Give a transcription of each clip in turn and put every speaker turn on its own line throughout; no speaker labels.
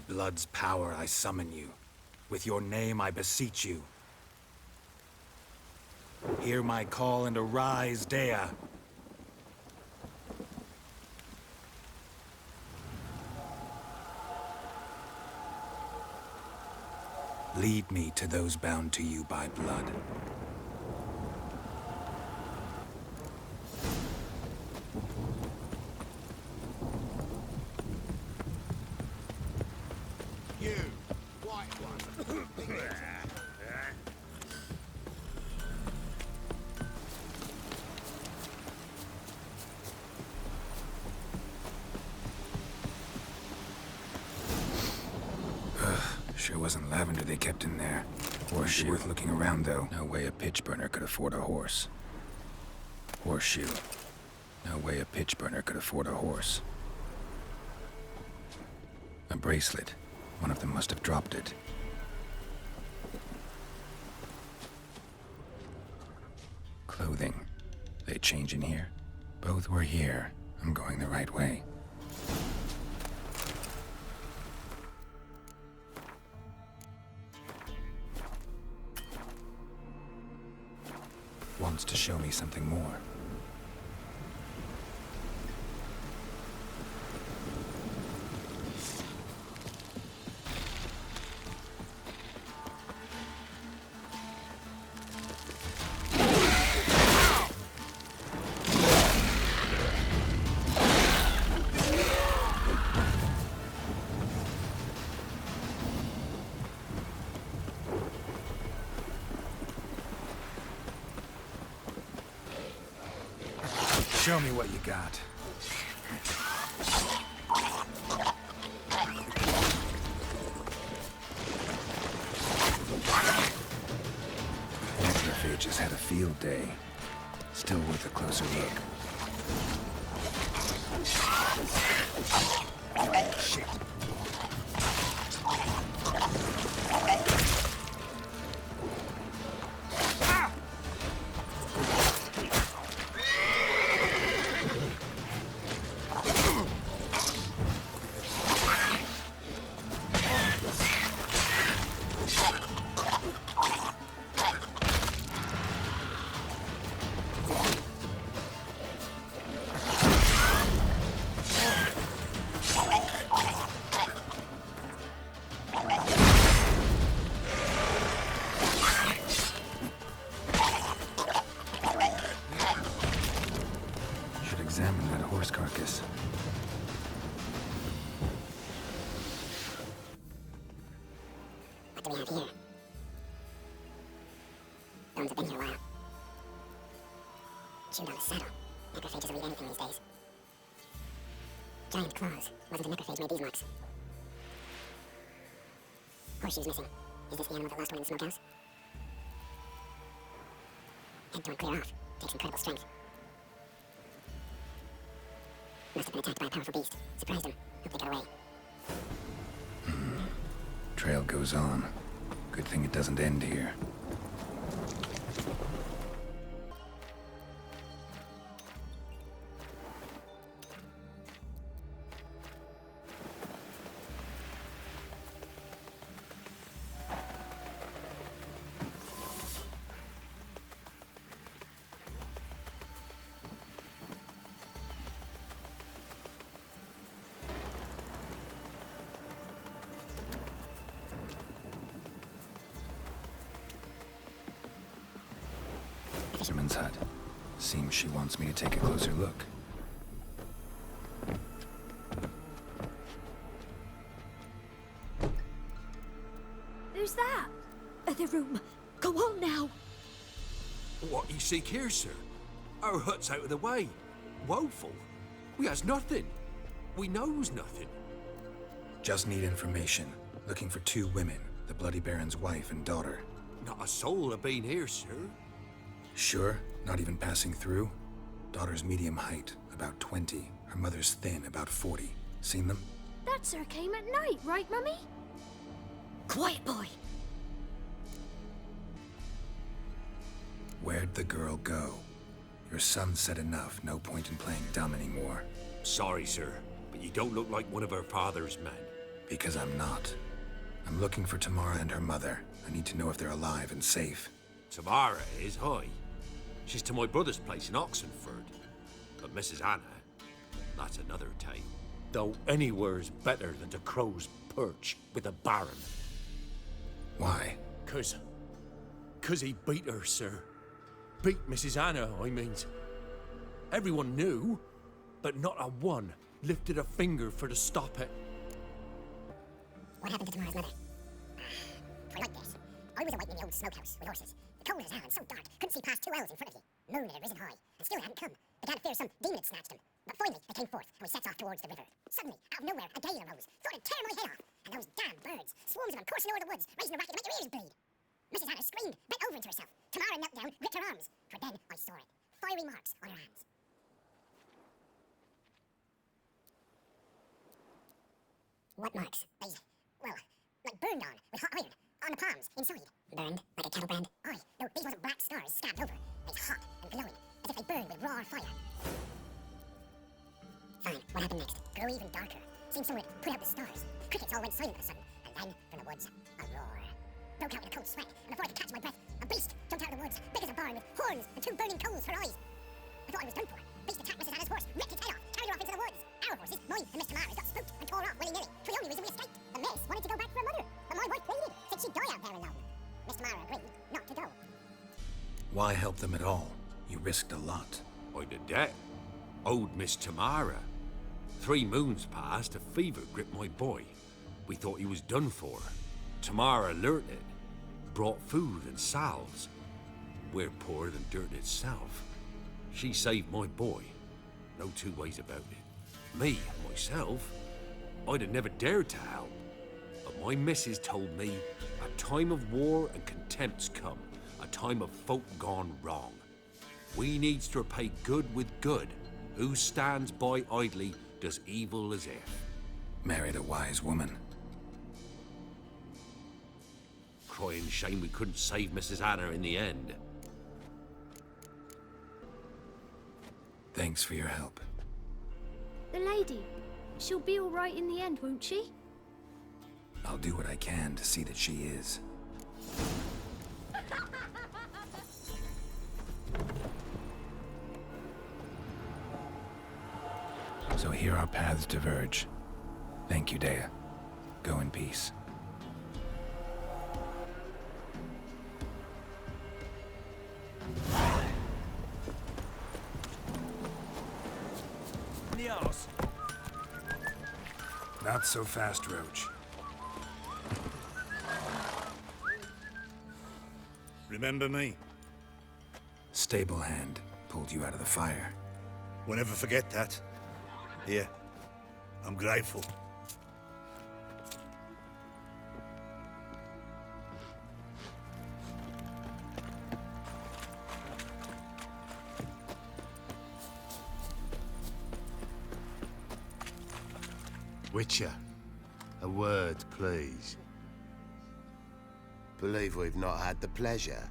blood's power I summon you. With your name I beseech you. Hear my call and arise, Dea. Lead me to those bound to you by blood.
You, white one.
Sure wasn't lavender they kept in there. Horseshoe. Worth looking around, though. No way a pitch burner could afford a horse. Horseshoe. No way a pitch burner could afford a horse. A bracelet. One of them must have dropped it. Clothing. They change in here? Both were here. I'm going the right way. Wants to show me something more. Show me what you got. Necrophages had a field day. Still worth a closer look. Shit. Examine that horse carcass.
What do we have here? Bones have been here a while. Chewed on the saddle. Necrophages will eat anything these days. Giant claws. Wasn't a necrophage made these marks. Horseshoe's missing. Is this the animal that lost one in the smokehouse? Head torn clear off. Takes incredible strength. Must have been attacked by a powerful beast. Surprised him. Hope they got away.
Trail goes on. Good thing it doesn't end here. Fisherman's hut. Seems she wants me to take a closer look.
Who's that? The room. Go on now.
What you seek here, sir? Our hut's out of the way. Woeful. We has nothing. We knows nothing.
Just need information. Looking for 2 women. The Bloody Baron's wife and daughter.
Not a soul have been here, sir.
Sure? Not even passing through? Daughter's medium height, about 20. Her mother's thin, about 40. Seen them?
That sir came at night, right, Mummy? Quiet, boy.
Where'd the girl go? Your son said enough. No point in playing dumb anymore.
Sorry, sir, but you don't look like one of our father's men.
Because I'm not. I'm looking for Tamara and her mother. I need to know if they're alive and safe.
Tamara is, hi. She's to my brother's place in Oxenford. But Mrs. Anna, that's another tale. Though anywhere's better than the Crow's Perch with a baron.
Why?
Cause he beat her, sir. Beat Mrs. Anna, I means. Everyone knew, but not a one lifted a finger for to stop it.
What happened to Tamara's mother? I like this. I was awaiting in the old smokehouse with horses. The cold as hell and so dark, couldn't see past 2 ells in front of you. Moon had risen high, and still it hadn't come. Began to fear some demon had snatched him. But finally, they came forth, and we set off towards the river. Suddenly, out of nowhere, a gale arose. Thought it'd tear my head off. And those damn birds, swarms of them coursing over the woods, raising a racket to make your ears bleed. Mrs. Anna screamed, bent over into herself. Tamara knelt down, gripped her arms. For then I saw it. Fiery marks on her hands. What marks? Well, like burned on, with hot iron. On the palms, inside. Burned? Like a cattle brand? Aye. No, these wasn't black stars scabbed over. It's hot and glowing, as if they burned with raw fire. Fine. What happened next? Grow even darker. Seemed somewhere to put out the stars. Crickets all went silent of a sudden. And then, from the woods, a roar. Broke out in a cold sweat, and before I could catch my breath, a beast jumped out of the woods, big as a barn with horns and 2 burning coals for eyes. I thought I was done for. Beast attacked Mrs. Anna's horse, ripped its head off, carried her off into the woods. Our horses, mine and Miss Tamara's, got spooked and tore off willy-nilly. It's the only reason we escaped. The miss wanted to go back for her mother, but my wife pleaded, said she'd die out there alone. Miss Tamara agreed not to go.
Why help them at all? You risked a lot.
I did that. Owed Miss Tamara. 3 moons passed, a fever gripped my boy. We thought he was done for. Tamara alerted, brought food and salves. We're poorer than dirt itself. She saved my boy. No 2 ways about it. Me, myself, I'd have never dared to help. But my missus told me a time of war and contempt's come. A time of folk gone wrong. We needs to repay good with good. Who stands by idly does evil as if.
Married a wise woman.
Crying shame we couldn't save Mrs. Anna in the end.
Thanks for your help.
The lady. She'll be all right in the end, won't she?
I'll do what I can to see that she is. So here our paths diverge. Thank you, Dea. Go in peace. Not so fast, Roach.
Remember me?
Stable hand pulled you out of the fire.
We'll never forget that. Here, I'm grateful.
Witcher, a word, please. Believe we've not had the pleasure.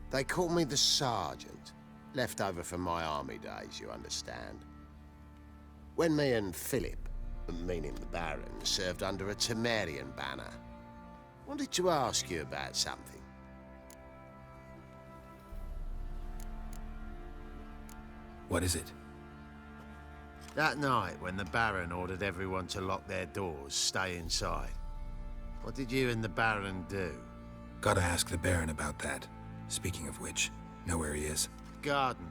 They call me the Sergeant. Left over from my army days, you understand. When me and Philip, meaning the Baron, served under a Temerian banner, wanted to ask you about something.
What is it?
That night, when the Baron ordered everyone to lock their doors, stay inside, what did you and the Baron do?
Gotta ask the Baron about that. Speaking of which, know where he is?
Garden.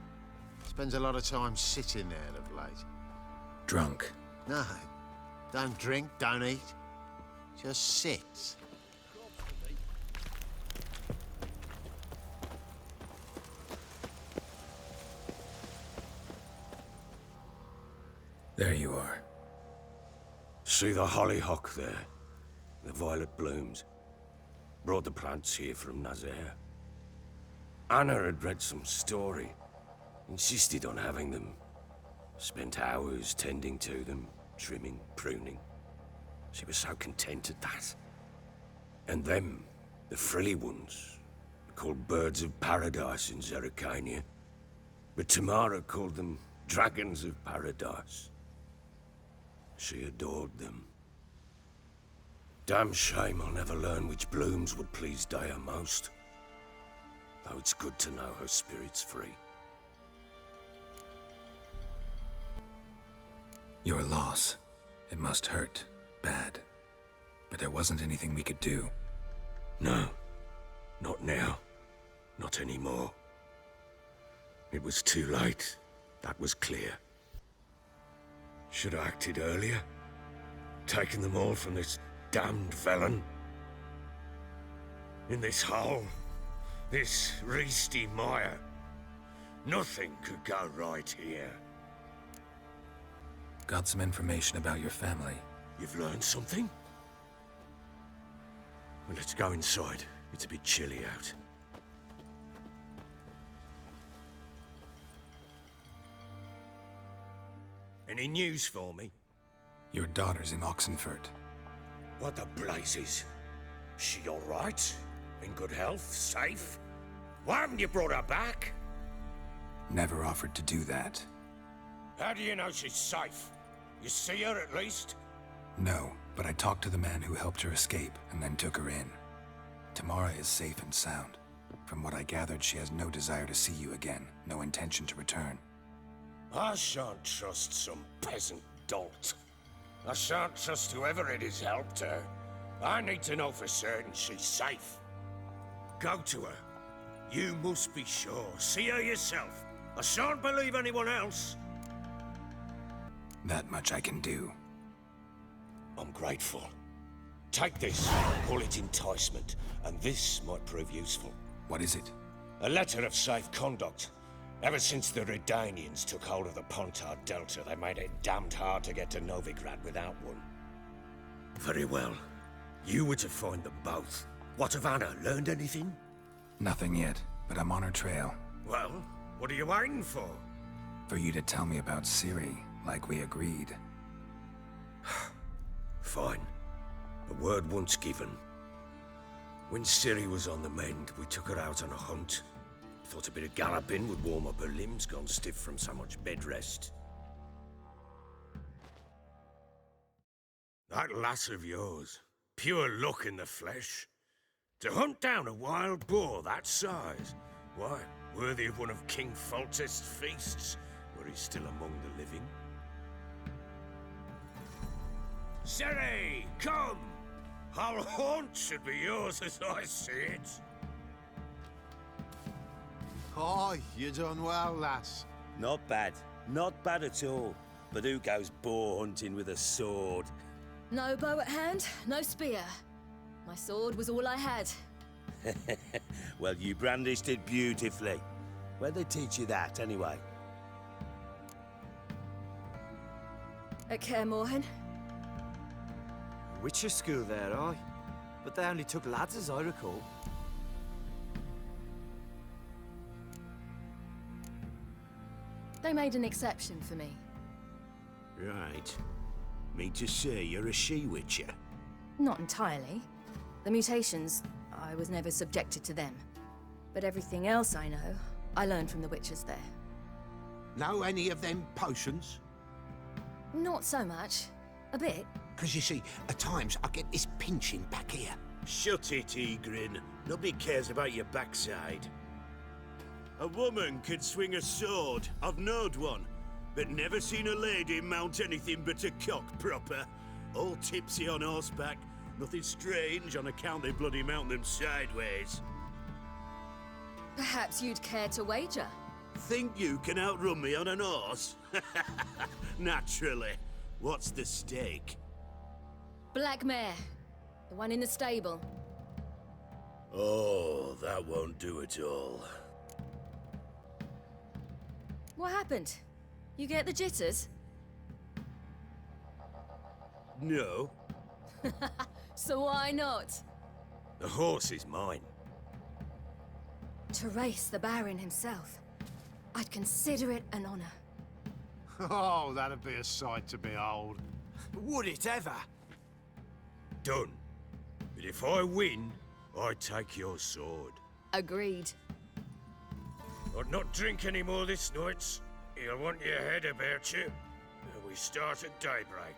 Spends a lot of time sitting there of late.
Drunk.
No. Don't drink, don't eat. Just sits.
There you are.
See the hollyhock there? The violet blooms. Brought the plants here from Nazaire. Anna had read some story. Insisted on having them. Spent hours tending to them, trimming, pruning. She was so content at that. And them, the frilly ones, called birds of paradise in Zerrikania. But Tamara called them dragons of paradise. She adored them. Damn shame I'll never learn which blooms would please Dea most. Though it's good to know her spirit's free.
Your loss. It must hurt. Bad. But there wasn't anything we could do.
No. Not now. Not anymore. It was too late. That was clear. Should have acted earlier. Taken them all from this damned felon. In this hole. This reesty mire. Nothing could go right here.
Got some information about your family.
You've learned something? Well, let's go inside. It's a bit chilly out. Any news for me?
Your daughter's in Oxenfurt.
What the blazes? She all right? In good health? Safe? Why haven't you brought her back?
Never offered to do that.
How do you know she's safe? You see her at least?
No, but I talked to the man who helped her escape and then took her in. Tamara is safe and sound. From what I gathered, she has no desire to see you again, no intention to return.
I shan't trust some peasant dolt. I shan't trust whoever it is helped her. I need to know for certain she's safe. Go to her. You must be sure. See her yourself. I shan't believe anyone else.
That much I can do.
I'm grateful. Take this. Call it enticement, and this might prove useful.
What is it?
A letter of safe conduct. Ever since the Redanians took hold of the Pontar Delta, they made it damned hard to get to Novigrad without one. Very well. You were to find them both. What of Anna? Learned anything?
Nothing yet, but I'm on her trail.
Well, what are you waiting for?
For you to tell me about Ciri, like we agreed.
Fine. A word once given. When Ciri was on the mend, we took her out on a hunt. Thought a bit of galloping would warm up her limbs, gone stiff from so much bed rest. That lass of yours, pure luck in the flesh. To hunt down a wild boar that size, why, worthy of one of King Foltest's feasts, where he's still among the living. Ciri, come! Our haunt should be yours as I see it.
Aye, you done well, lass.
Not bad. Not bad at all. But who goes boar hunting with a sword?
No bow at hand, no spear. My sword was all I had.
Well, you brandished it beautifully. Where'd they teach you that, anyway?
At Kaer Morhen.
Witcher school there, aye. But they only took lads, as I recall.
They made an exception for me.
Right. Mean to say you're a she-witcher?
Not entirely. The mutations, I was never subjected to them. But everything else I know, I learned from the witches there.
Know any of them potions?
Not so much. A bit.
Because you see, at times I get this pinching back here.
Shut it, Egrin. Nobody cares about your backside. A woman can swing a sword. I've knowed one. But never seen a lady mount anything but a cock proper. All tipsy on horseback. Nothing strange on account they bloody mount them sideways.
Perhaps you'd care to wager?
Think you can outrun me on an horse? Naturally. What's the stake?
Black mare. The one in the stable.
Oh, that won't do it all.
What happened? You get the jitters?
No.
So why not?
The horse is mine.
To race the Baron himself. I'd consider it an honor.
Oh, that'd be a sight to behold.
Would it ever?
Done. But if I win, I take your sword.
Agreed.
I'd not drink any more this night. You'll want your head about you. We start at daybreak.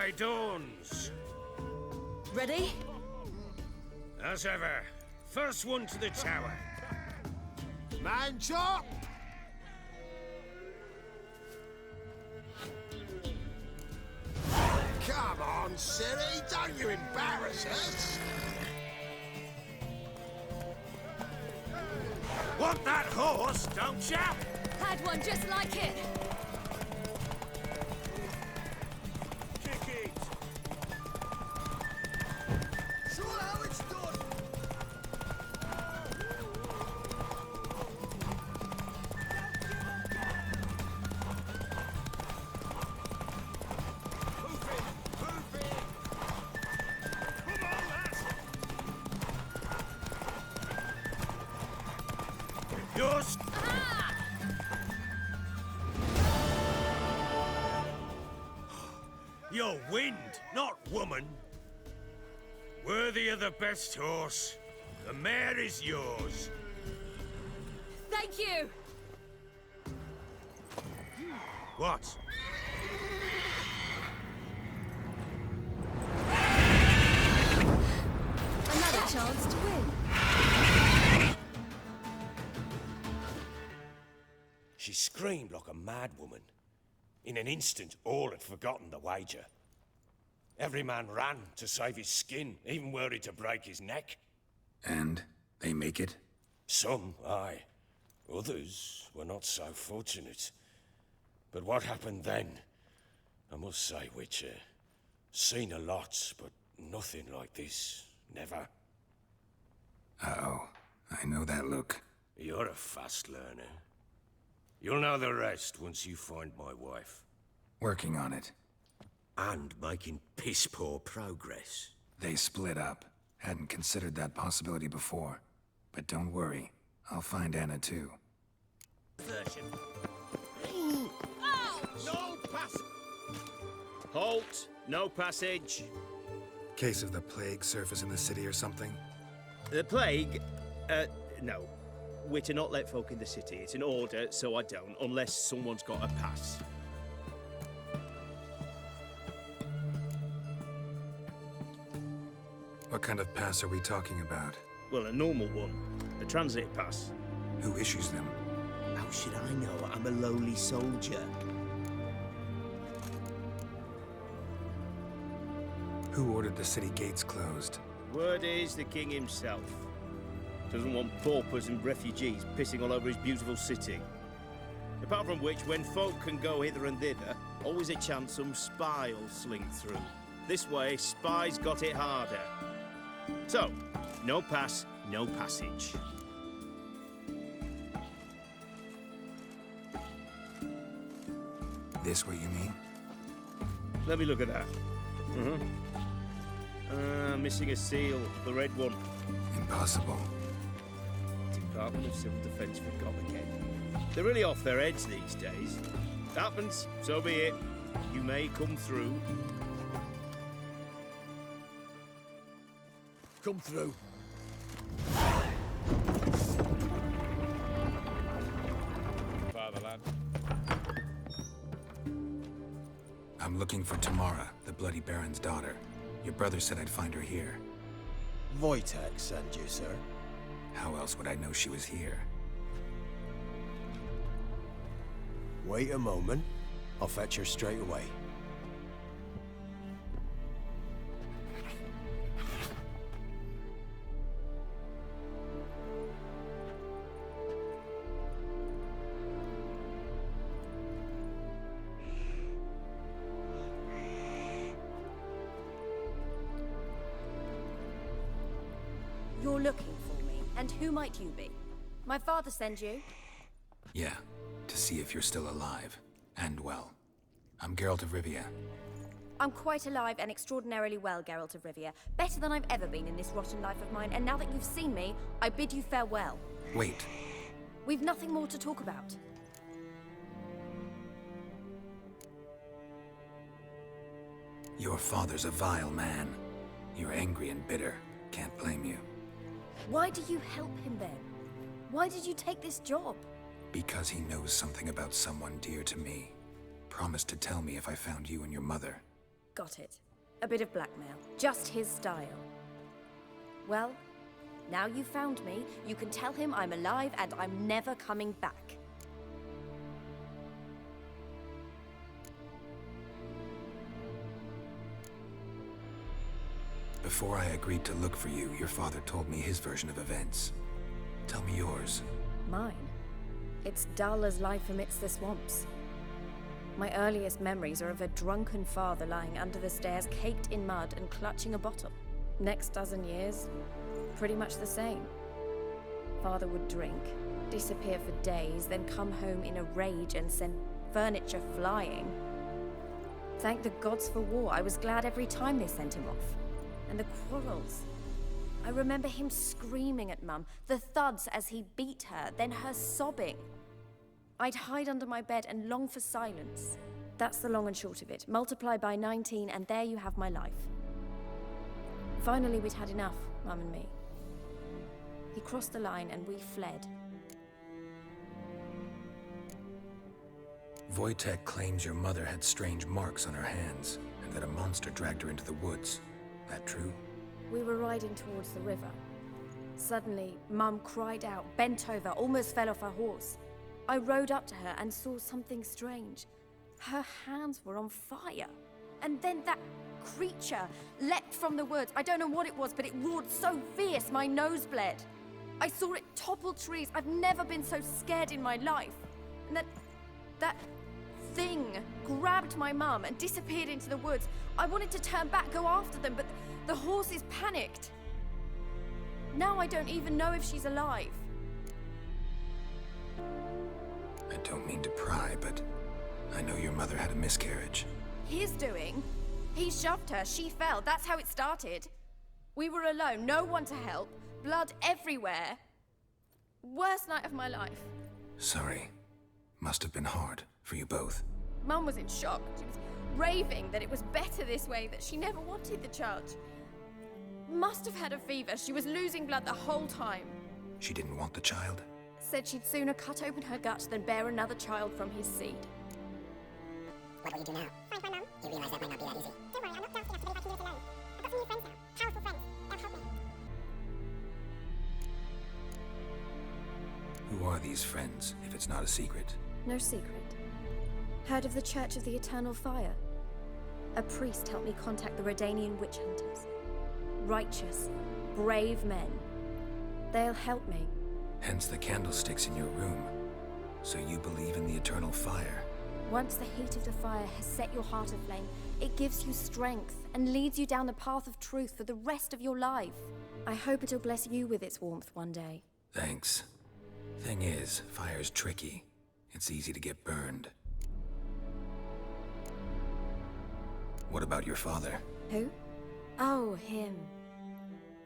day dawns.
Ready?
As ever, first one to the tower.
Man chop! Come on, Siri, don't you embarrass us!
Want that horse, don't ya?
Had one just like it.
Kick it!
Show how it's done!
Yours. You're wind, not woman. Worthy of the best horse. The mare is yours.
Thank you.
What?
Another chance to win.
She screamed like a mad woman. In an instant, all had forgotten the wager. Every man ran to save his skin, even worried to break his neck.
And they make it?
Some, aye. Others were not so fortunate. But what happened then? I must say, Witcher, seen a lot, but nothing like this. Never.
Uh-oh. I know that look.
You're a fast learner. You'll know the rest once you find my wife.
Working on it.
And making piss-poor progress.
They split up. Hadn't considered that possibility before. But don't worry. I'll find Anna too.
No pass! Halt! No passage.
Case of the plague surface in the city or something?
The plague? No. We're to not let folk in the city. It's an order, so I don't, unless someone's got a pass.
What kind of pass are we talking about?
Well, a normal one. A transit pass.
Who issues them?
How should I know? I'm a lowly soldier.
Who ordered the city gates closed?
Word is the king himself. Doesn't want paupers and refugees pissing all over his beautiful city. Apart from which, when folk can go hither and thither, always a chance some spy will sling through. This way, spies got it harder. So, no pass, no passage.
This what you mean?
Let me look at that. Missing a seal, the red one.
Impossible.
Department of Civil Defence forgot again. They're really off their heads these days. Happens, so be it. You may come through.
Come through.
Fatherland.
I'm looking for Tamara, the Bloody Baron's daughter. Your brother said I'd find her here.
Wojtek sent you, sir.
How else would I know she was here?
Wait a moment. I'll fetch her straight away.
You're looking for me, and who might you be? My father sent you?
Yeah, to see if you're still alive. And well. I'm Geralt of Rivia.
I'm quite alive and extraordinarily well, Geralt of Rivia. Better than I've ever been in this rotten life of mine, and now that you've seen me, I bid you farewell.
Wait.
We've nothing more to talk about.
Your father's a vile man. You're angry and bitter. Can't blame you.
Why do you help him then? Why did you take this job?
Because he knows something about someone dear to me. Promised to tell me if I found you and your mother.
Got it. A bit of blackmail. Just his style. Well, now you've found me, you can tell him I'm alive and I'm never coming back.
Before I agreed to look for you, your father told me his version of events. Tell me yours.
Mine? It's dull as life amidst the swamps. My earliest memories are of a drunken father lying under the stairs, caked in mud and clutching a bottle. Next dozen years, pretty much the same. Father would drink, disappear for days, then come home in a rage and send furniture flying. Thank the gods for war. I was glad every time they sent him off. And the quarrels. I remember him screaming at Mum, the thuds as he beat her, then her sobbing. I'd hide under my bed and long for silence. That's the long and short of it. Multiply by 19 and there you have my life. Finally, we'd had enough, Mum and me. He crossed the line and we fled.
Wojtek claims your mother had strange marks on her hands, and that a monster dragged her into the woods. That true?
We were riding towards the river. Suddenly, Mum cried out, bent over, almost fell off her horse. I rode up to her and saw something strange. Her hands were on fire. And then that creature leapt from the woods. I don't know what it was, but it roared so fierce my nose bled. I saw it topple trees. I've never been so scared in my life. And that thing grabbed my mum and disappeared into the woods. I wanted to turn back, go after them, but the horses panicked. Now I don't even know if she's alive.
I don't mean to pry, but I know your mother had a miscarriage.
His doing? He shoved her, she fell, that's how it started. We were alone, no one to help, blood everywhere. Worst night of my life.
Sorry. Must have been hard for you both.
Mum was in shock. She was raving that it was better this way, that she never wanted the child. Must have had a fever. She was losing blood the whole time.
She didn't want the child?
Said she'd sooner cut open her gut than bear another child from his seed.
What will you do now? Find my mum. You realize that might not be that easy. Don't worry, I'm not daft enough to live like you live alone. I've got some new friends now. Powerful friends. They'll help me.
Who are these friends, if it's not a secret?
No secret. Heard of the Church of the Eternal Fire? A priest helped me contact the Redanian witch hunters. Righteous, brave men. They'll help me.
Hence the candlesticks in your room. So you believe in the eternal fire?
Once the heat of the fire has set your heart aflame, it gives you strength and leads you down the path of truth for the rest of your life. I hope it'll bless you with its warmth one day.
Thanks. Thing is, fire's tricky. It's easy to get burned. What about your father?
Who? Oh, him.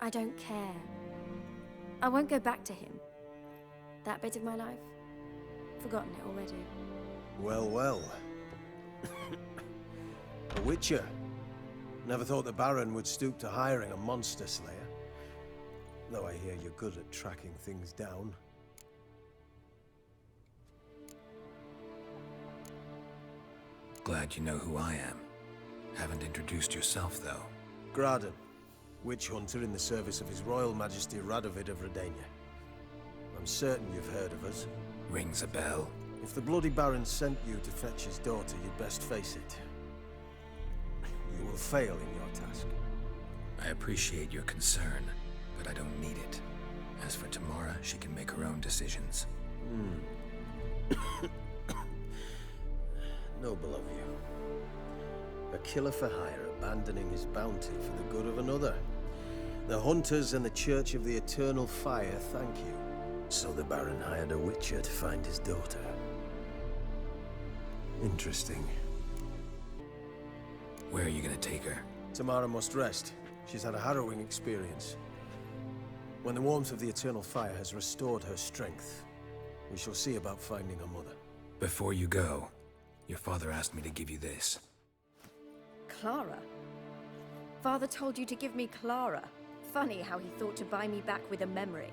I don't care. I won't go back to him. That bit of my life? Forgotten it already.
Well, well. A witcher. Never thought the Baron would stoop to hiring a monster slayer. Though I hear you're good at tracking things down.
Glad you know who I am. Haven't introduced yourself, though.
Graden, witch hunter in the service of His Royal Majesty Radovid of Redania. I'm certain you've heard of us.
Rings a bell.
If the Bloody Baron sent you to fetch his daughter, you'd best face it. You will fail in your task.
I appreciate your concern, but I don't need it. As for Tamara, she can make her own decisions.
Noble of you. A killer for hire abandoning his bounty for the good of another. The hunters and the Church of the Eternal Fire thank you. So the Baron hired a witcher to find his daughter. Interesting.
Where are you gonna take her?
Tamara must rest. She's had a harrowing experience. When the warmth of the Eternal Fire has restored her strength, we shall see about finding her mother.
Before you go, your father asked me to give you this.
Clara? Father told you to give me Clara. Funny how he thought to buy me back with a memory.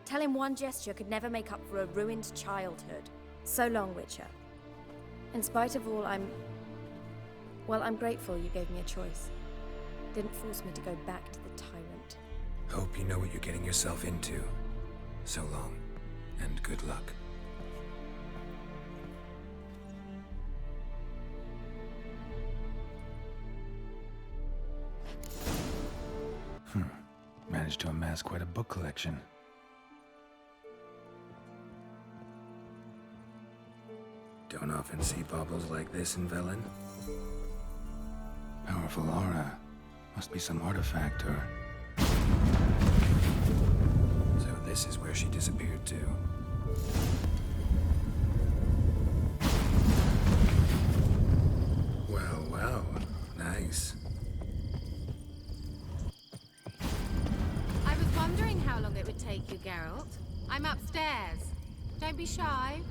Tell him one gesture could never make up for a ruined childhood. So long, Witcher. In spite of all, I'm Well, I'm grateful you gave me a choice. Didn't force me to go back to the tyrant.
Hope you know what you're getting yourself into. So long, and good luck. Managed to amass quite a book collection. Don't often see baubles like this in Velen. Powerful aura. Must be some artifact or... So this is where she disappeared to. Well, well. Nice.
I was wondering how long it would take you, Geralt. I'm upstairs. Don't be shy.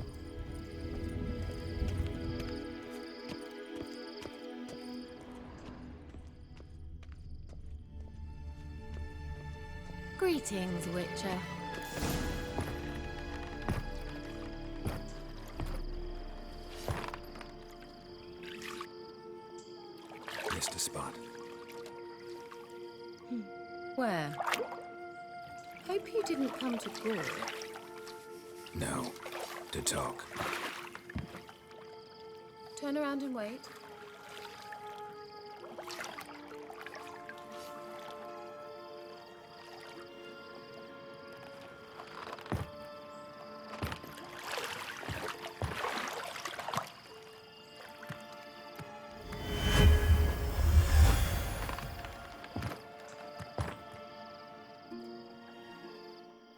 Greetings, Witcher.
Missed a spot.
Where? Hope you didn't come to Gaul.
No. To talk.
Turn around and wait.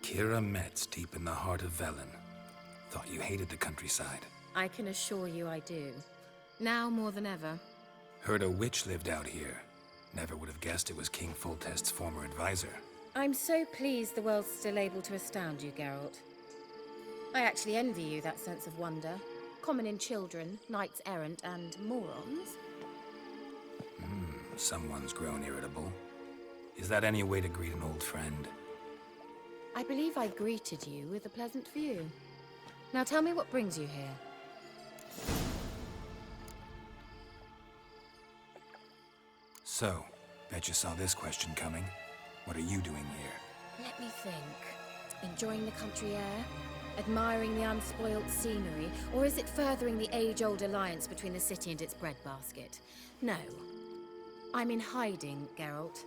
Kira Metz deep in the heart of Velen. Thought you hated the countryside.
I can assure you I do.
Now more than ever.
Heard a witch lived out here. Never would have guessed it was King Foltest's former advisor.
I'm so pleased the world's still able to astound you, Geralt. I actually envy you that sense of wonder. Common in children, knights errant, and morons.
Someone's grown irritable. Is that any way to greet an old friend?
I believe I greeted you with a pleasant view. Now tell me what brings you here.
So, bet you saw this question coming. What are you doing here?
Let me think. Enjoying the country air? Admiring the unspoilt scenery? Or is it furthering the age-old alliance between the city and its breadbasket? No. I'm in hiding, Geralt.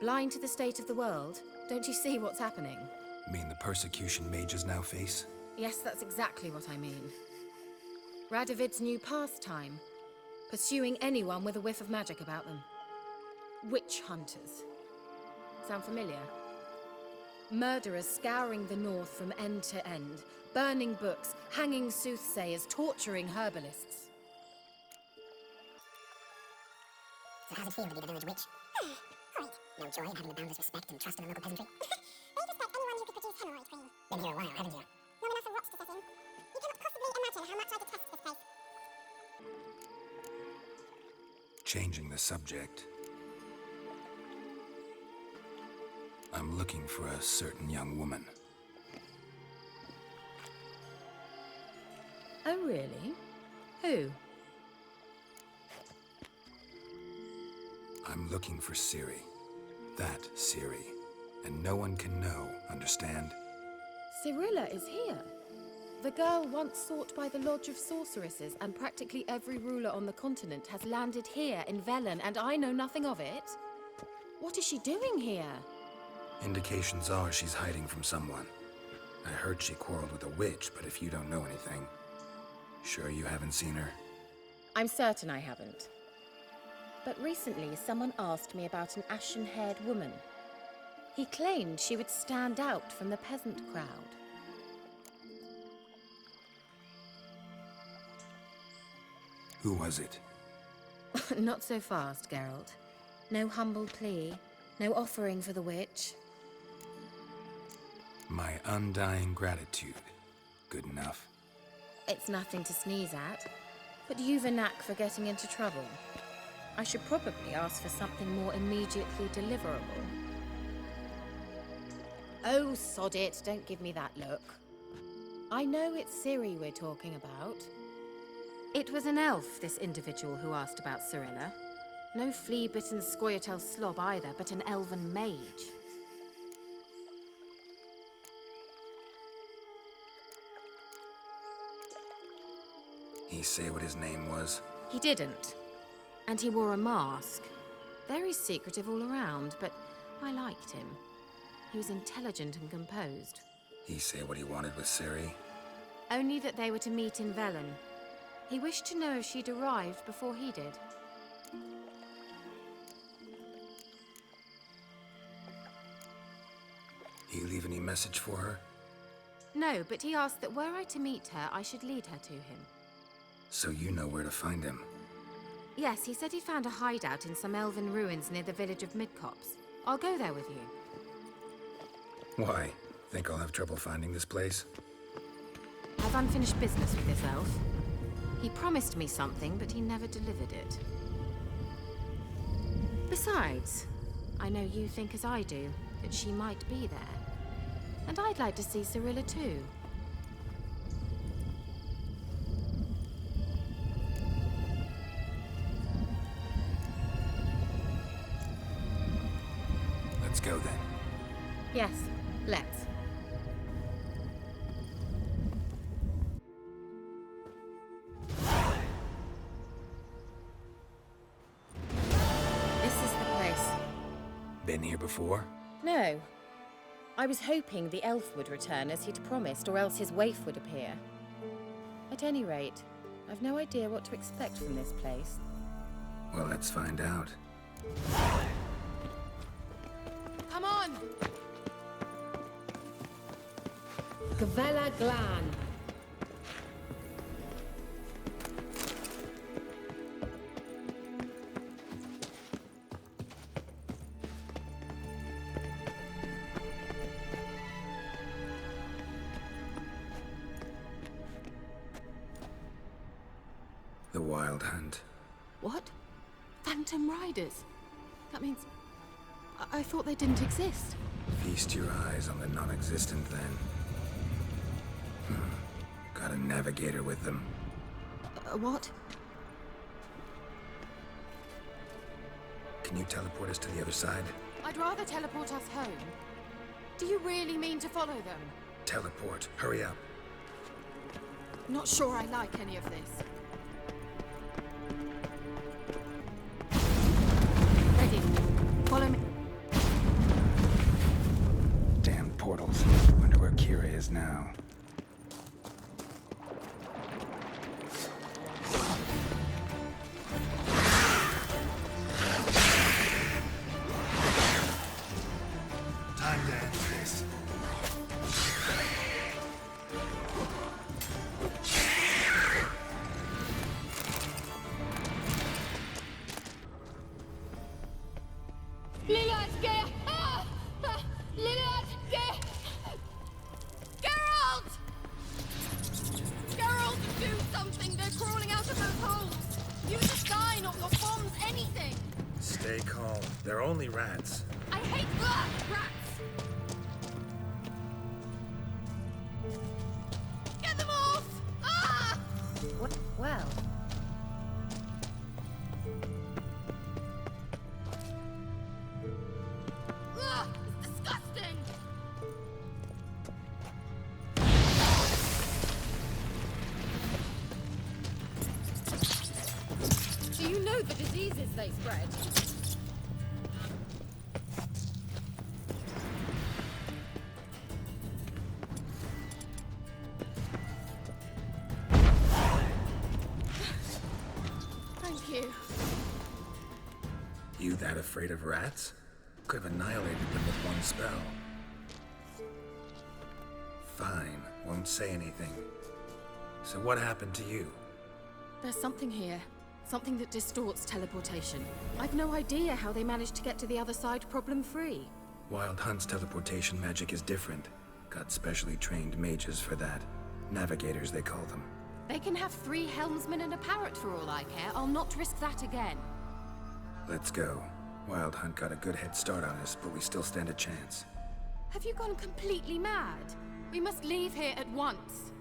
Blind to the state of the world? Don't you see what's happening?
Mean the persecution mages now face?
Yes, that's exactly what I mean. Radovid's new pastime. Pursuing anyone with a whiff of magic about them. Witch hunters. Sound familiar? Murderers scouring the north from end to end. Burning books, hanging soothsayers, torturing herbalists.
So how's it feel to be the village witch? Horrid. No joy in having the boundless respect and trust of the local peasantry? They'd respect anyone who could produce hemorrhoid cream. Been here a while, haven't you? Long enough for rot to set in. You cannot possibly imagine how much I detest this place.
Changing the subject. I'm looking for a certain young woman.
Oh, really? Who?
I'm looking for Ciri. That Ciri. And no one can know, understand?
Cirilla is here. The girl once sought by the Lodge of Sorceresses, and practically every ruler on the continent has landed here in Velen, and I know nothing of it. What is she doing here?
Indications are she's hiding from someone. I heard she quarreled with a witch, but if you don't know anything, sure you haven't seen her?
I'm certain I haven't. But recently, someone asked me about an ashen-haired woman. He claimed she would stand out from the peasant crowd.
Who was it?
Not so fast, Geralt. No humble plea, no offering for the witch.
My undying gratitude. Good enough.
It's nothing to sneeze at, but you've a knack for getting into trouble. I should probably ask for something more immediately deliverable. Oh, sod it, don't give me that look. I know it's Ciri we're talking about.
It was an elf, this individual who asked about Cyrilla. No flea-bitten Scoia'tael slob either, but an elven mage.
He say what his name was?
He didn't. And he wore a mask. Very secretive all around, but I liked him. He was intelligent and composed.
He say what he wanted with Ciri?
Only that they were to meet in Velen. He wished to know if she'd arrived before he did.
He leave any message for her?
No, but he asked that were I to meet her, I should lead her to him.
So you know where to find him?
Yes, he said he'd found a hideout in some elven ruins near the village of Midcopse. I'll go there with you.
Why? Think I'll have trouble finding this place?
I've unfinished business with this elf. He promised me something, but he never delivered it. Besides, I know you think as I do, that she might be there. And I'd like to see Cyrilla too.
Let's go then.
Yes, let's. This is the place.
Been here before?
No. I was hoping the elf would return as he'd promised, or else his waif would appear. At any rate, I've no idea what to expect from this place.
Well, let's find out.
Come on!
Gavella Glan.
The Wild Hunt.
What? Phantom Riders? That means... I thought they didn't exist.
Feast your eyes on the non-existent then. Got a navigator with them.
What?
Can you teleport us to the other side?
I'd rather teleport us home. Do you really mean to follow them?
Teleport. Hurry up.
Not sure I like any of this. Ready. Follow me.
Damn portals. Wonder where Kira is now.
Time to end this.
Geralt! Geralt, do something! They're crawling out of those holes! Use a sign or your bombs, anything!
Stay calm. They're only rats.
I hate rats! Get them off! Ah!
What? Well...
Ugh, it's disgusting! Do you know the diseases they spread? Thank you.
You that afraid of rats? Could have annihilated them with one spell. Fine, won't say anything. So what happened to you?
There's something here. Something that distorts teleportation. I've no idea how they managed to get to the other side problem-free.
Wild Hunt's teleportation magic is different. Got specially trained mages for that. Navigators, they call them.
They can have 3 helmsmen and a parrot for all I care. I'll not risk that again.
Let's go. Wild Hunt got a good head start on us, but we still stand a chance.
Have you gone completely mad? We must leave here at once.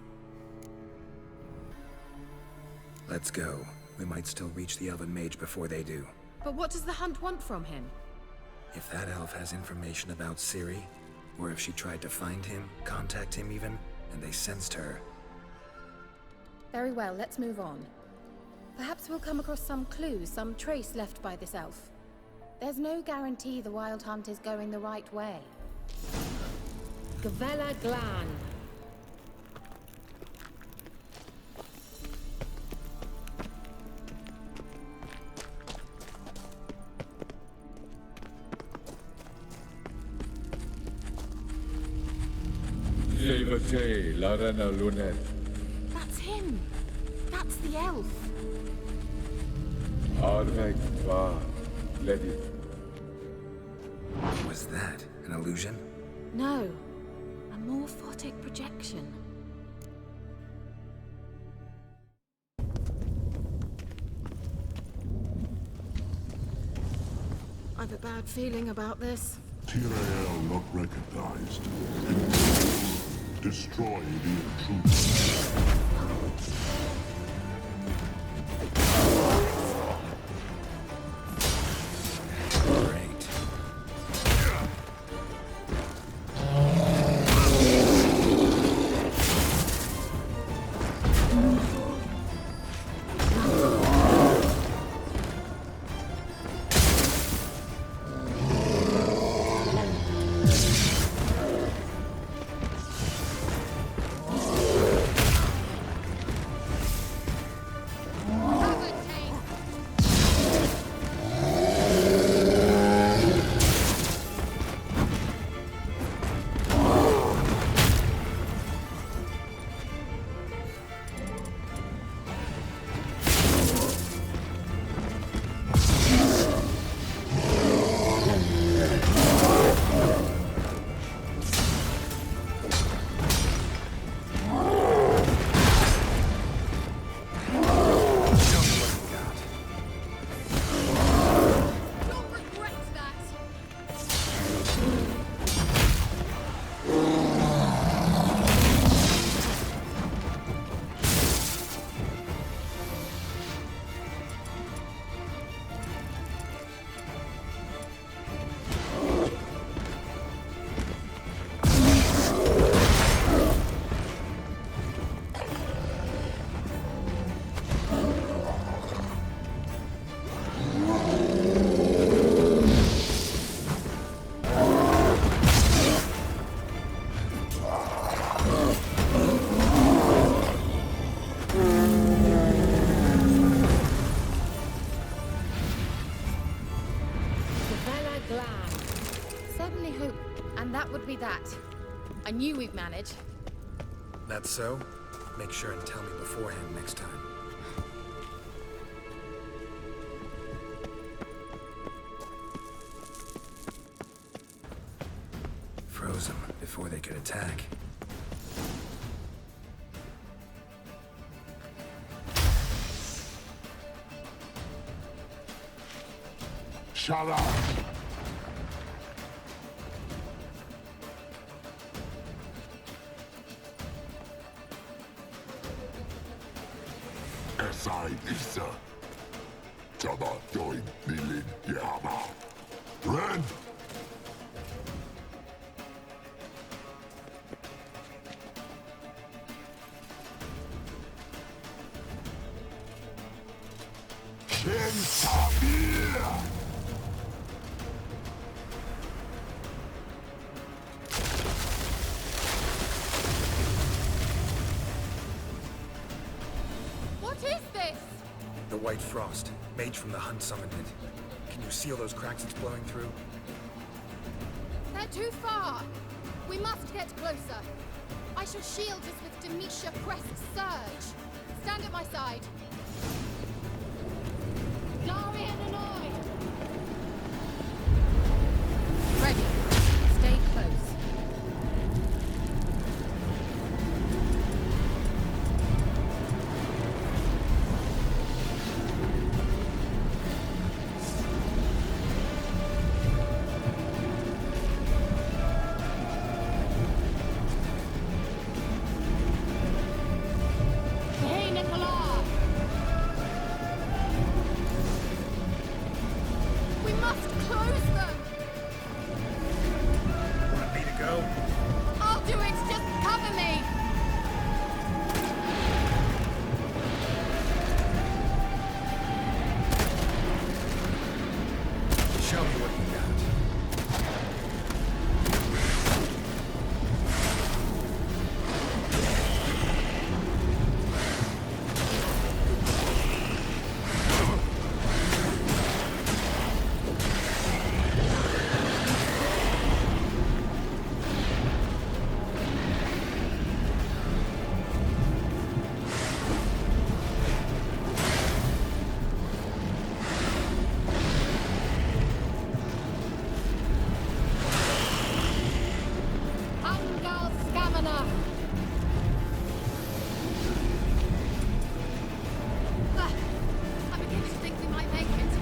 Let's go. We might still reach the Elven Mage before they do.
But what does the hunt want from him?
If that elf has information about Ciri, or if she tried to find him, contact him even, and they sensed her.
Very well, let's move on. Perhaps we'll come across some clues, some trace left by this elf. There's no guarantee the Wild Hunt is going the right way.
Gavella Glan.
That's him! That's the elf!
Was that an illusion?
No. A morphotic projection. I've a bad feeling about this.
Tyrael not recognized. Destroy the intruder.
I knew we'd manage.
That's so? Make sure and tell me beforehand next time. Froze them before they could attack.
Shut up! Esai Isa. Tama doin nilin yama. Ren! Shin Sabir!
The White Frost, mage from the Hunt summoned it. Can you seal those cracks it's blowing through?
They're too far. We must get closer. I shall shield us with Demetia Crest's surge. Stand at my side. Darian and I.
Ready. Stay close.
Close them!
Want me to go?
I'll do it! Just cover me!
Show me what you got.
Angal Scamina! I'm beginning to think we might make it.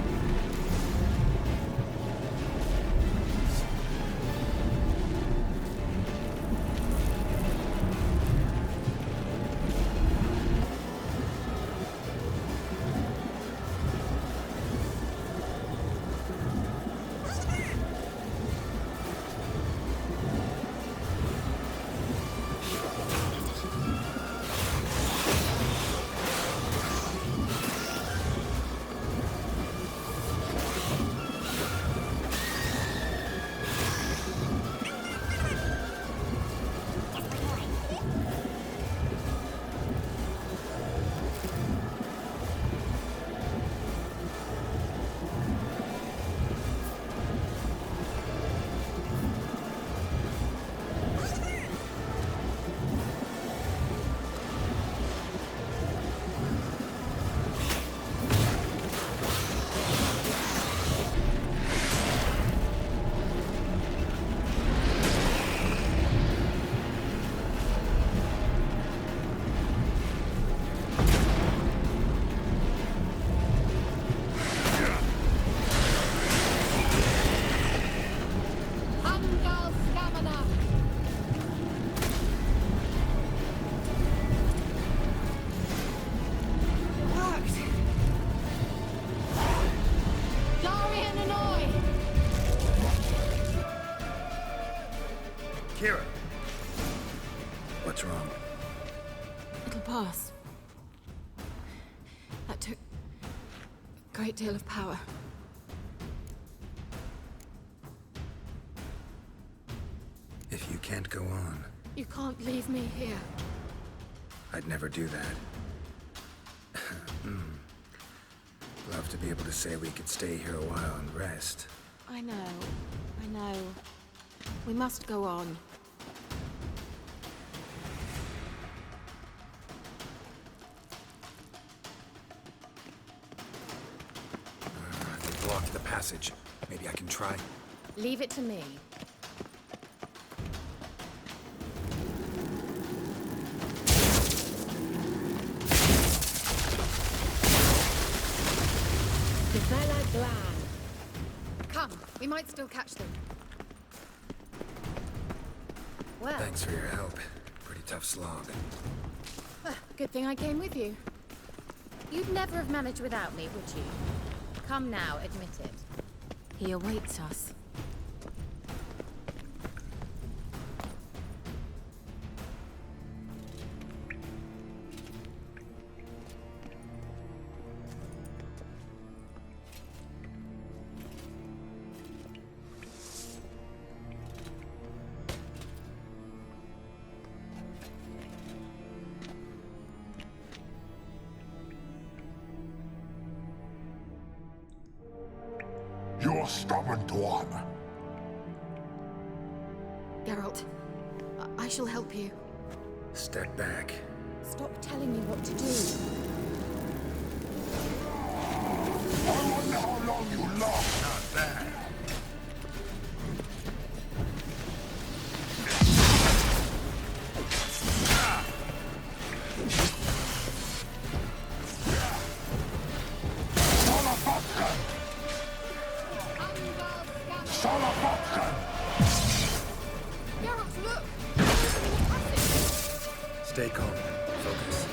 Angal Scamina! Worked! Darian and I!
Kira! What's wrong?
It'll pass. That took a great deal of power.
If you can't go on,
You can't leave me here.
I'd never do that. Love to be able to say we could stay here a while and rest.
I know. We must go on.
They blocked the passage. Maybe I can try.
Leave it to me.
Gavella Glan.
Come, we might still catch them.
Well,
Thanks for your help. Pretty tough slog.
good thing I came with you. You'd never have managed without me, would you? Come now, admit it. He awaits us.
You're stubborn one.
Geralt, I shall help you.
Step back.
Stop telling me what to do.
I wonder how long you last.
Not bad.
Geralt, look!
Stay calm. Focus.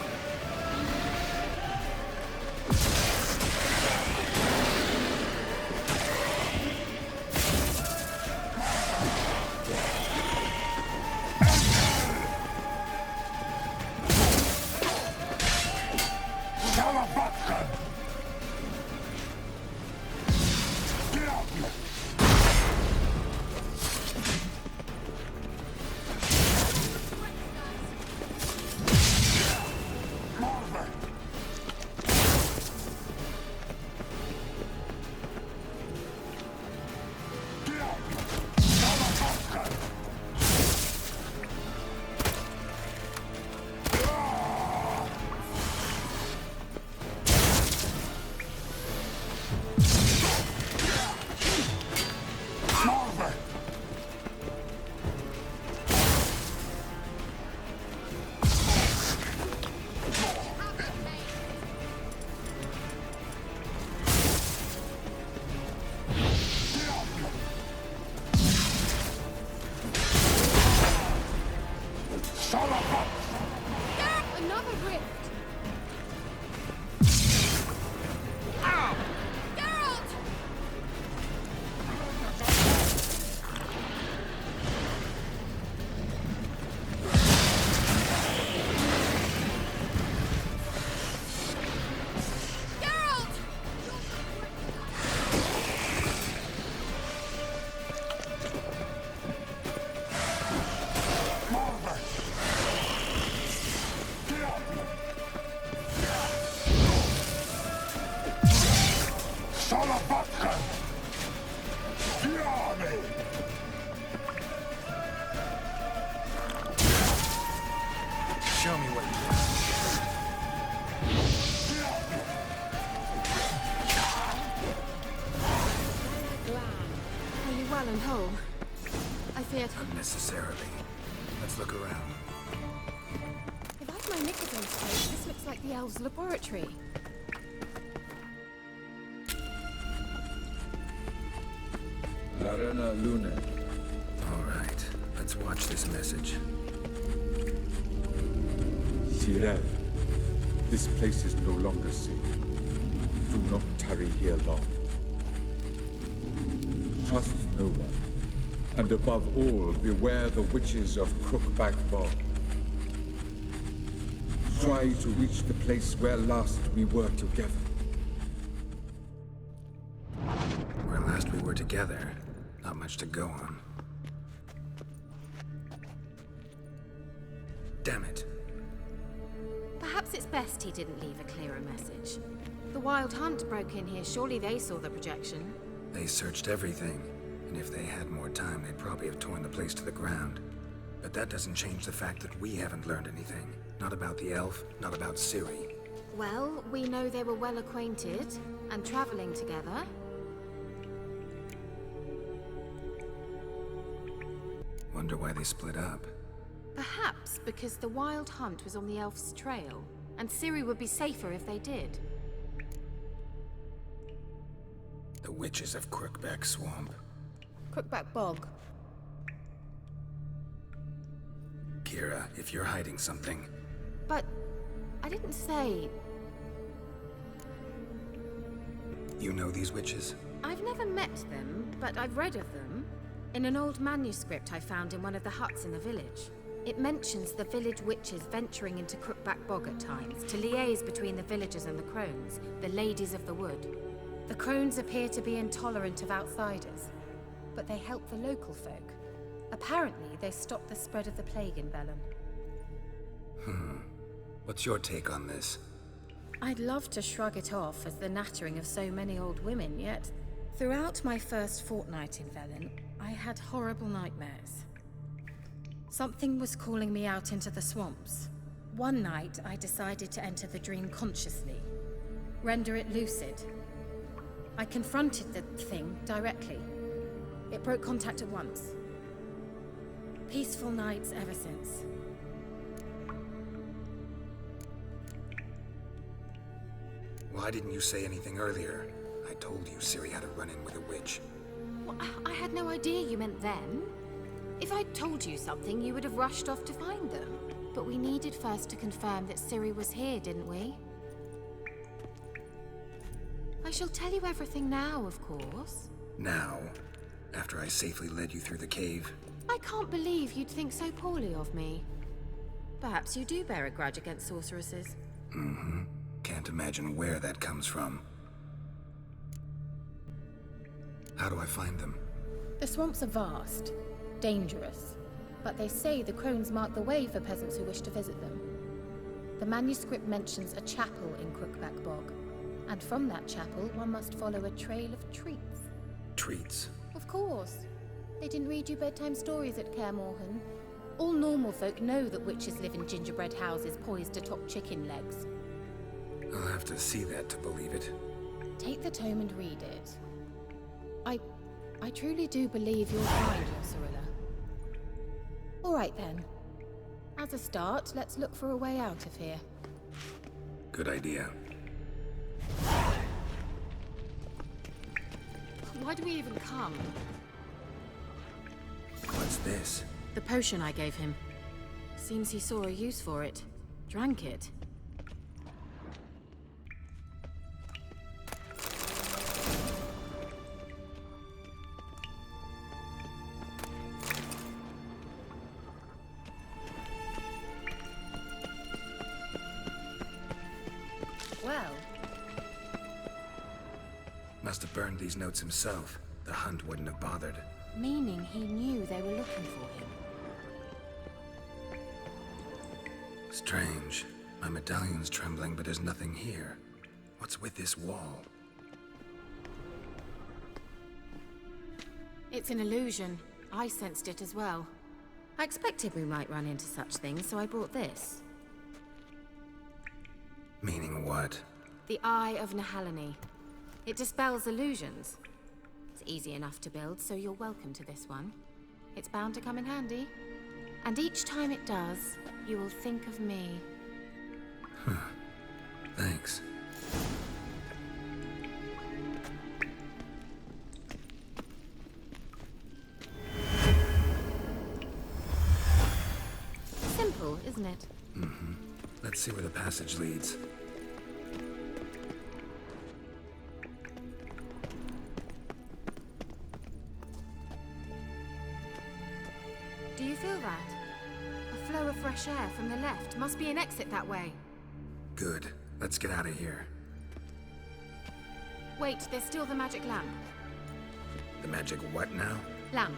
Show me what
Are you well and whole? I feared...
Unnecessarily. Let's look around.
If I've my knickers on straight, this looks like the elves' laboratory.
Arena Luna. All right, let's watch this message.
Tyrell, this place is no longer safe. Do not tarry here long. Trust no one. And above all, beware the witches of Crookback Bog. Try to reach the place where last we were together.
Where last we were together. Not much to go on. Damn it.
Perhaps it's best he didn't leave a clearer message. The Wild Hunt broke in here. Surely they saw the projection.
They searched everything. And if they had more time, they'd probably have torn the place to the ground. But that doesn't change the fact that we haven't learned anything. Not about the elf, not about Ciri.
Well, we know they were well acquainted and traveling together.
Wonder why they split up.
Perhaps because the Wild Hunt was on the elf's trail, and Ciri would be safer if they did.
The witches of Crookback Swamp.
Crookback Bog.
Kira, if you're hiding something...
But I didn't say...
You know these witches?
I've never met them, but I've read of them. In an old manuscript I found in one of the huts in the village. It mentions the village witches venturing into Crookback Bog at times, to liaise between the villagers and the crones, the ladies of the wood. The crones appear to be intolerant of outsiders, but they help the local folk. Apparently, they stopped the spread of the plague in Velen.
What's your take on this?
I'd love to shrug it off as the nattering of so many old women, yet throughout my first fortnight in Velen, I had horrible nightmares. Something was calling me out into the swamps. One night, I decided to enter the dream consciously, render it lucid. I confronted the thing directly. It broke contact at once. Peaceful nights ever since.
Why didn't you say anything earlier? I told you Ciri had a run-in with a witch.
Well, I had no idea you meant them. If I'd told you something, you would have rushed off to find them. But we needed first to confirm that Ciri was here, didn't we? I shall tell you everything now, of course.
Now? After I safely led you through the cave?
I can't believe you'd think so poorly of me. Perhaps you do bear a grudge against sorceresses.
Mm-hmm. Can't imagine where that comes from. How do I find them?
The swamps are vast, dangerous, but they say the crones mark the way for peasants who wish to visit them. The manuscript mentions a chapel in Crookback Bog, and from that chapel one must follow a trail of treats.
Treats?
Of course. They didn't read you bedtime stories at Kaer Morhen. All normal folk know that witches live in gingerbread houses poised atop chicken legs.
I'll have to see that to believe it.
Take the tome and read it. I truly do believe you'll find your Cyrilla. All right then. As a start, let's look for a way out of here.
Good idea.
Why do we even come?
What's this?
The potion I gave him. Seems he saw a use for it. Drank it. Well,
Must have burned these notes himself. The Hunt wouldn't have bothered.
meaning he knew they were looking for him.
Strange. My medallion's trembling, but there's nothing here. What's with this wall?
it's an illusion. I sensed it as well. I expected we might run into such things, so I brought this.
Meaning what?
The Eye of Nehaleni. It dispels illusions. It's easy enough to build, so you're welcome to this one. It's bound to come in handy. And each time it does, you will think of me.
Huh. Thanks.
Simple, isn't it?
Mm-hmm. Let's see where the passage leads.
Do you feel that? A flow of fresh air from the left. Must be an exit that way.
Good. Let's get out of here.
Wait, there's still the magic lamp.
The magic what now?
Lamp.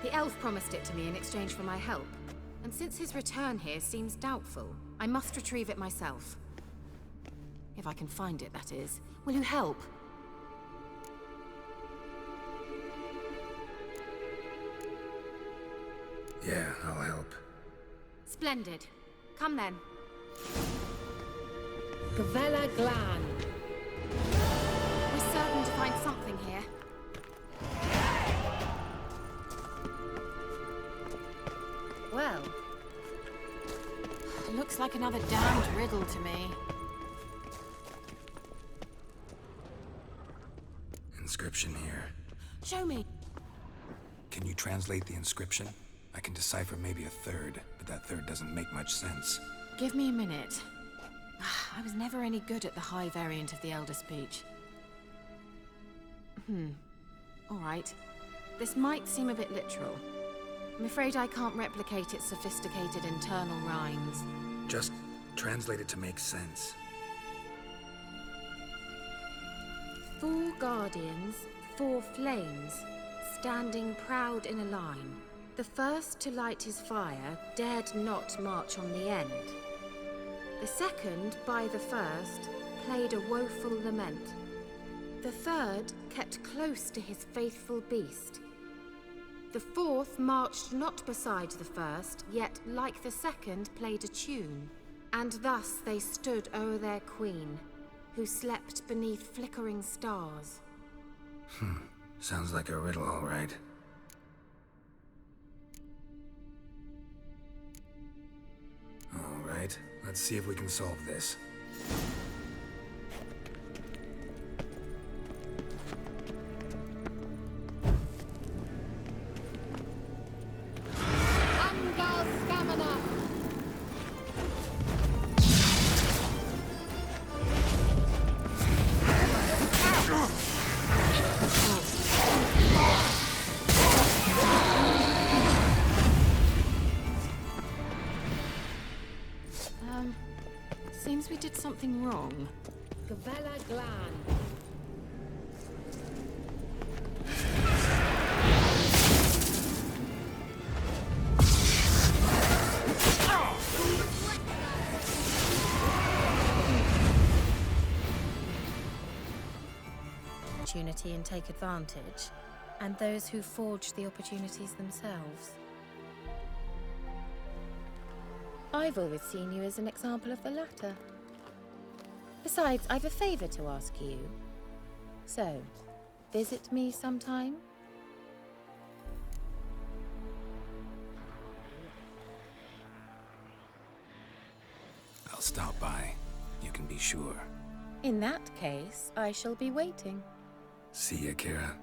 The elf promised it to me in exchange for my help. And since his return here seems doubtful, I must retrieve it myself. If I can find it, that is. Will you help?
Yeah, I'll help.
Splendid. Come then.
Gavella Glan.
We're certain to find something here. Well, looks like another damned riddle to me.
Inscription here.
Show me.
Can you translate the inscription? I can decipher maybe a third, but that third doesn't make much sense.
Give me a minute. I was never any good at the high variant of the Elder Speech. All right. This might seem a bit literal. I'm afraid I can't replicate its sophisticated internal rhymes.
Just translate it to make sense.
4 guardians, 4 flames, standing proud in a line. The first to light his fire dared not march on the end. The second, by the first, played a woeful lament. The third kept close to his faithful beast. The fourth marched not beside the first, yet, like the second, played a tune. And thus they stood o'er their queen, who slept beneath flickering stars.
Sounds like a riddle, all right. All right, let's see if we can solve this.
Angal Stamina!
Seems we did something wrong.
Gavella Glan.
Opportunity and take advantage, and those who forge the opportunities themselves. I've always seen you as an example of the latter. Besides, I've a favor to ask you. So, visit me sometime?
I'll stop by. You can be sure.
In that case, I shall be waiting.
See ya, Kira.